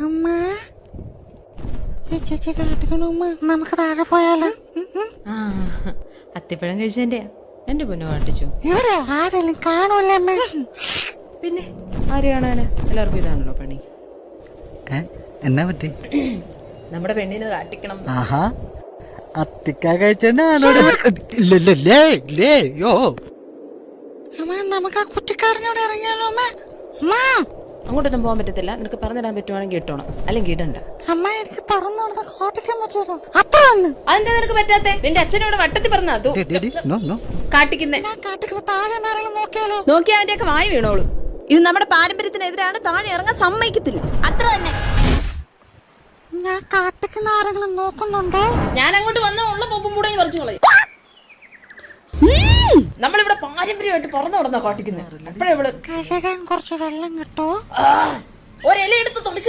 അമ്മ ചേച്ചി കാട്ടിക്കണമ്മ, നമുക്ക് താഴെ പോയാലോ? അത്തിപ്പഴം കഴിച്ചതിന്റെ എന്റെ പൊന്നു കാട്ടിച്ചു. ഇവിടെ ആരെങ്കിലും കാണൂല്ലേ അമ്മ? പിന്നെ ആര് കാണാന്, എല്ലാവർക്കും ഇതാണല്ലോ പണി. എന്നാ പറ്റി? നമ്മുടെ പെണ്ണിന് കാട്ടിക്കണം. ആഹാ, അത്തിക്ക കഴിച്ചോട് ഇല്ലേ? യോ അമ്മ, നമുക്ക് ആ കുറ്റിക്കാടിനോട് ഇറങ്ങിയാലോ അമ്മ? അമ്മ, അങ്ങോട്ടൊന്നും പോകാൻ പറ്റത്തില്ല. നിനക്ക് പറഞ്ഞിടാൻ പറ്റുവാണെങ്കിൽ ഇട്ടോണം, അല്ലെങ്കിൽ ഇടണ്ട. അമ്മ, എനിക്ക് പറഞ്ഞു കോട്ടിക്കാൻ പറ്റുമല്ലോ? അത്ര അതെന്താ നിനക്ക് പറ്റാത്തെ? നിന്റെ അച്ഛനോട് വട്ടത്തിൽ പറഞ്ഞ അതോ കാട്ടിക്കുന്നേ? ഞാൻ കാട്ടിക്കുമ്പോ താഴെ ആരെങ്കിലും നോക്കിയാലോ? നോക്കി അവന്റെ ഒക്കെ വായി വീണോളൂ. ഇത് നമ്മുടെ പാരമ്പര്യത്തിനെതിരാണ്, താഴെ ഇറങ്ങാൻ സമ്മതിക്കത്തില്ല. അത്ര തന്നെ. ഞാൻ കാട്ടിക്കുന്ന ആരെങ്കിലും നോക്കുന്നുണ്ടോ? ഞാൻ അങ്ങോട്ട് വന്ന ഉള്ള പൊപ്പും കൂടെ പറിച്ചു കളയും. നമ്മളിവിടെ പാരമ്പര്യമായിട്ട് പറന്നു നടന്നാ കാട്ടിക്കുന്നത്. അപ്പഴെവിടെ കഴുകാൻ കുറച്ച് വെള്ളം കിട്ടോ? ഒരില എടുത്ത് തുടച്ചു